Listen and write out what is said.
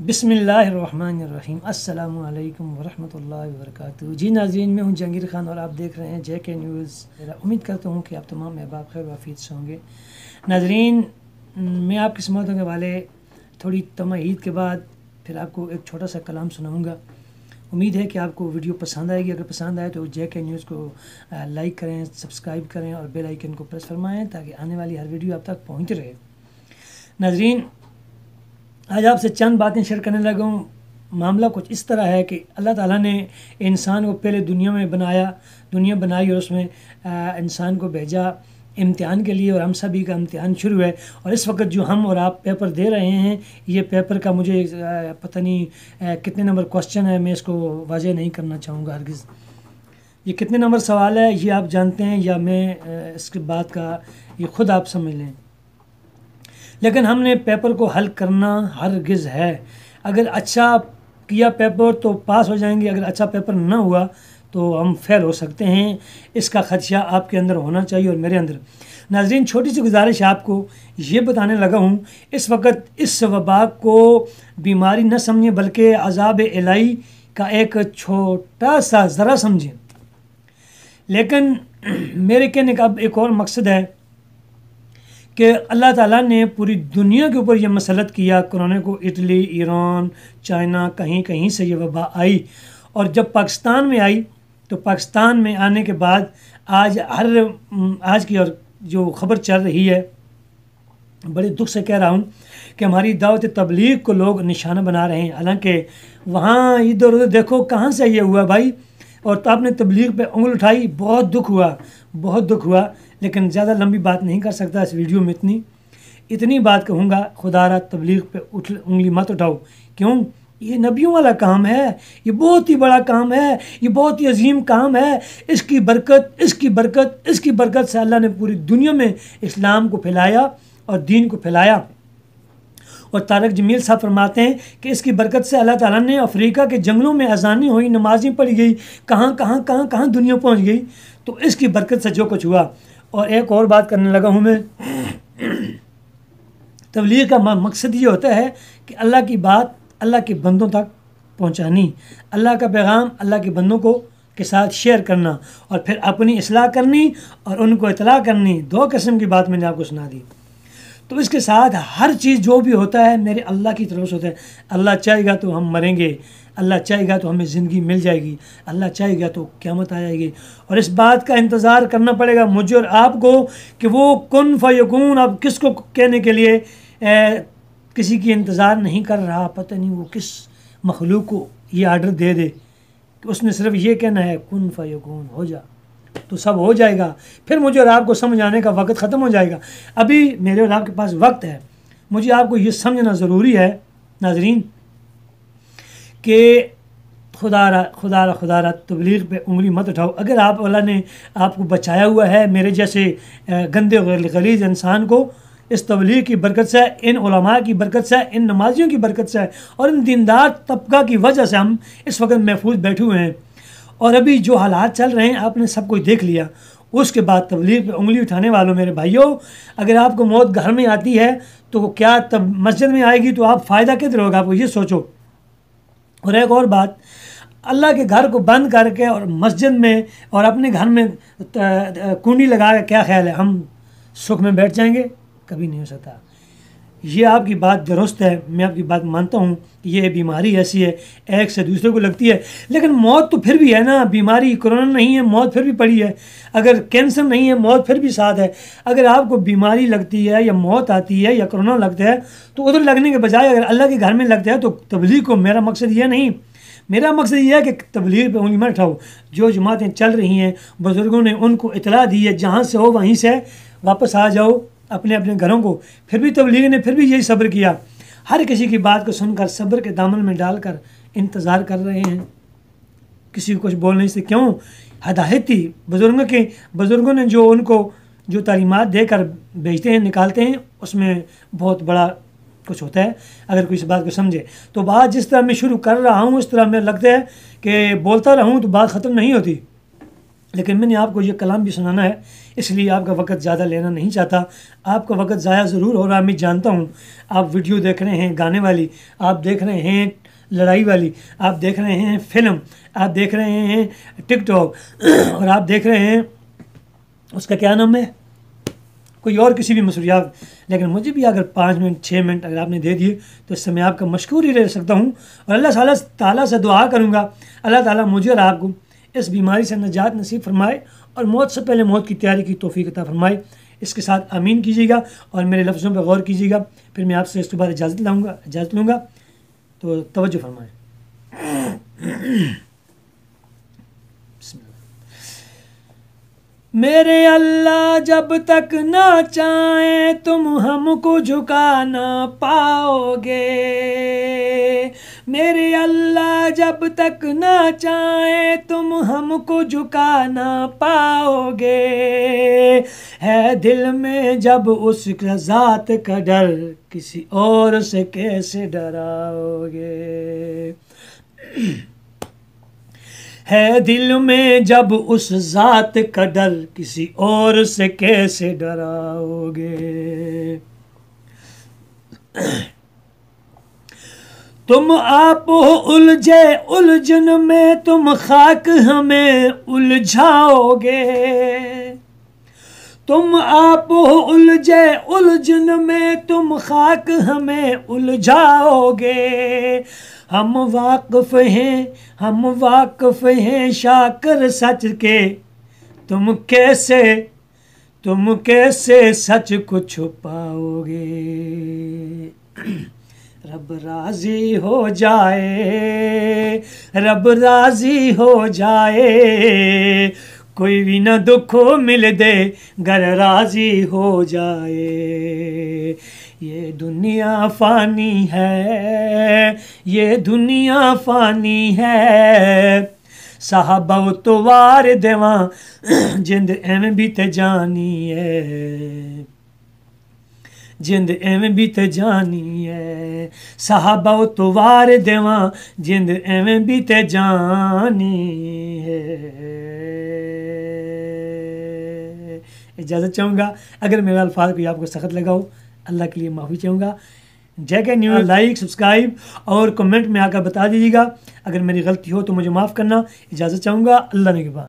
बिस्मिल्लाहिर्रहमानिर्रहीम अस्सलामु अलैकुम वरहमतुल्लाहि वबरकातुहू। जी नाज़रीन, मैं हूँ जहांगीर खान और आप देख रहे हैं JK न्यूज़। मेरा उम्मीद करता हूँ कि आप तमाम अहबाब खैर वाफियत से होंगे। नाज़रीन, मैं आपकी खिदमतों के वाले थोड़ी तमहीद के बाद फिर आपको एक छोटा सा कलाम सुनाऊँगा। उम्मीद है कि आपको वीडियो पसंद आएगी। अगर पसंद आए तो JK न्यूज़ को लाइक करें, सब्सक्राइब करें और बेल आइकन को प्रेस फरमाएँ ताकि आने वाली हर वीडियो आप तक पहुँच रहे। नाज़रीन, आज आपसे चंद बातें शेयर करने लगा हूँ। मामला कुछ इस तरह है कि अल्लाह ताला ने इंसान को पहले दुनिया में दुनिया बनाई और उसमें इंसान को भेजा इम्तिहान के लिए, और हम सभी का इम्तिहान शुरू है। और इस वक्त जो हम और आप पेपर दे रहे हैं, ये पेपर का मुझे पता नहीं कितने नंबर क्वेश्चन है, मैं इसको वाज़ेह नहीं करना चाहूँगा हरगिज़। ये कितने नंबर सवाल है ये आप जानते हैं या मैं इसके बाद का ये ख़ुद आप समझ लें, लेकिन हमने पेपर को हल करना हरगिज़ है। अगर अच्छा किया पेपर तो पास हो जाएंगे, अगर अच्छा पेपर ना हुआ तो हम फेल हो सकते हैं। इसका खदशा आपके अंदर होना चाहिए और मेरे अंदर। नाज़रीन, छोटी सी गुजारिश आपको ये बताने लगा हूँ, इस वक्त इस वबा को बीमारी न समझें बल्कि अज़ाब इलाही का एक छोटा सा ज़रा समझें। लेकिन मेरे कहने का अब एक और मकसद है कि अल्लाह ताला ने पूरी दुनिया के ऊपर ये मसलत किया कोरोना को। इटली, ईरान, चाइना, कहीं कहीं से ये वबा आई, और जब पाकिस्तान में आई तो पाकिस्तान में आने के बाद आज की और जो ख़बर चल रही है, बड़े दुख से कह रहा हूँ कि हमारी दावत तबलीग को लोग निशाना बना रहे हैं। हालांकि वहाँ इधर उधर देखो कहाँ से ये हुआ भाई, और तो आपने तबलीग पे उंगली उठाई, बहुत दुख हुआ। लेकिन ज़्यादा लंबी बात नहीं कर सकता इस वीडियो में। इतनी बात कहूँगा, खुदारा तबलीग पे उंगली मत उठाओ। क्यों? ये नबियों वाला काम है, ये बहुत ही बड़ा काम है, ये बहुत ही अजीम काम है। इसकी बरकत से अल्लाह ने पूरी दुनिया में इस्लाम को फैलाया और दीन को फैलाया। और तारक जमील साहब फरमाते हैं कि इसकी बरकत से अल्लाह ताला ने अफ्रीका के जंगलों में अजानी हुई, नमाजें पढ़ी गई, कहाँ दुनिया पहुँच गई। तो इसकी बरकत से जो कुछ हुआ। और एक और बात करने लगा हूँ मैं, तबलीग का मकसद ये होता है कि अल्लाह की बात अल्लाह के बंदों तक पहुँचानी, अल्लाह का पैगाम अल्लाह के बंदों को के साथ शेयर करना, और फिर अपनी इस्लाह करनी और उनको इतला करनी। दो किस्म की बात मैंने आपको सुना दी। तो इसके साथ हर चीज़ जो भी होता है मेरे अल्लाह की तरफ से होता है। अल्लाह चाहेगा तो हम मरेंगे, अल्लाह चाहेगा तो हमें ज़िंदगी मिल जाएगी, अल्लाह चाहेगा तो क़यामत आ जाएगी। और इस बात का इंतज़ार करना पड़ेगा मुझे और आपको कि वो कुन फ़यकून। अब किसको कहने के लिए किसी की इंतज़ार नहीं कर रहा, पता नहीं वो किस मखलूक को ये आर्डर दे दे कि उसने सिर्फ ये कहना है कुन फ़यकून, हो जा, तो सब हो जाएगा। फिर मुझे और आपको समझ आने का वक्त ख़त्म हो जाएगा। अभी मेरे और आपके पास वक्त है। मुझे आपको ये समझना ज़रूरी है नाज़रीन कि खुदारा तबलीग पे उंगली मत उठाओ। अगर आप अल्लाह ने आपको बचाया हुआ है, मेरे जैसे गंदे गलीज़ इंसान को, इस तबलीग की बरकत से, इन उलमा की बरकत से, इन नमाजियों की बरकत से और इन दीनदार तबका की वजह से हम इस वक्त महफूज बैठे हुए हैं। और अभी जो हालात चल रहे हैं आपने सब कुछ देख लिया। उसके बाद तबलीग पे उंगली उठाने वालों, मेरे भाइयों, अगर आपको मौत घर में आती है तो क्या तब मस्जिद में आएगी तो आप फ़ायदा किधर होगा, आपको ये सोचो। और एक और बात, अल्लाह के घर को बंद करके और मस्जिद में और अपने घर में कुंडी लगा के क्या ख्याल है हम सुख में बैठ जाएंगे? कभी नहीं हो सकता। ये आपकी बात दुरुस्त है, मैं आपकी बात मानता हूँ। ये बीमारी ऐसी है, एक से दूसरे को लगती है, लेकिन मौत तो फिर भी है ना। बीमारी कोरोना नहीं है, मौत फिर भी पड़ी है। अगर कैंसर नहीं है, मौत फिर भी साथ है। अगर आपको बीमारी लगती है या मौत आती है या कोरोना लगता है तो उधर लगने के बजाय अगर अल्लाह के घर में लगता है तो तबलीग को, मेरा मकसद ये नहीं, मेरा मकसद ये है कि तबलीग पे उंगली मत उठाओ। जो जमातें चल रही हैं, बुज़ुर्गों ने उनको इतला दी है, जहाँ से हो वहीं से वापस आ जाओ अपने अपने घरों को। फिर भी तबलीग ने फिर भी यही सब्र किया। हर किसी की बात को सुनकर सब्र के दामन में डालकर इंतज़ार कर रहे हैं, किसी को कुछ बोलने से। क्यों? हदायत थी बुज़ुर्गों ने जो उनको जो तालीमात देकर भेजते हैं, निकालते हैं, उसमें बहुत बड़ा कुछ होता है अगर कोई इस बात को समझे। तो बात जिस तरह मैं शुरू कर रहा हूँ उस तरह में लगता है कि बोलता रहूँ तो बात ख़त्म नहीं होती। लेकिन मैंने आपको ये कलाम भी सुनाना है, इसलिए आपका वक्त ज़्यादा लेना नहीं चाहता। आपका वक्त ज़ाया ज़रूर हो रहा है, मैं जानता हूँ। आप वीडियो देख रहे हैं गाने वाली, आप देख रहे हैं लड़ाई वाली, आप देख रहे हैं फिल्म, आप देख रहे हैं टिकटॉक और आप देख रहे हैं उसका क्या नाम है, कोई और किसी भी मसूलियात। लेकिन मुझे भी अगर 5 मिनट 6 मिनट अगर आपने दे दिए तो इससे मैं आपका मशकूर ही रह सकता हूँ। और अल्लाह ताला से दुआ करूँगा, अल्लाह ताला मुझे और आपको इस बीमारी से नजात नसीब फरमाए और मौत से पहले मौत की तैयारी की तौफीक अता फरमाए। इसके साथ आमीन कीजिएगा और मेरे लफ्ज़ों पर गौर कीजिएगा। फिर मैं आपसे इसके बाद इजाज़त लूँगा, तो तवज्जो फरमाएं। मेरे अल्लाह जब तक ना चाहें तुम हमको झुका ना पाओगे। मेरे अल्लाह जब तक ना चाहें तुम हमको झुका ना पाओगे। है दिल में जब उस ज़ात का डर किसी और से कैसे डराओगे। है दिल में जब उस ज़ात का डर किसी और से कैसे डराओगे। तुम आप उलझे उलझन में तुम खाक हमें उलझाओगे। तुम आप उलझे उलझन में तुम खाक हमें उलझाओगे। हम वाक़िफ़ हैं शाकर सच के, तुम कैसे सच को छुपाओगे। रब राज़ी हो जाए, रब राज़ी हो जाए, कोई भी ना दुख मिल दे गर राज़ी हो जाए। ये दुनिया फ़ानी है, ये दुनिया फ़ानी है, साहबा तो वार देवा जिंद एवं भी ते जानी है। जिंद एवं भी ते जानी है, साहबा तो वार देवा जिंद एवं भी ते जानी है। इजाज़त चाहूँगा, अगर मेरा अल्फाज कोई आपको सख्त लगा हो, अल्लाह के लिए माफ़ी चाहूँगा। JK न्यूज़ लाइक सब्सक्राइब और कमेंट में आकर बता दीजिएगा। अगर मेरी गलती हो तो मुझे माफ़ करना। इजाज़त चाहूँगा, अल्लाह ने के बाद।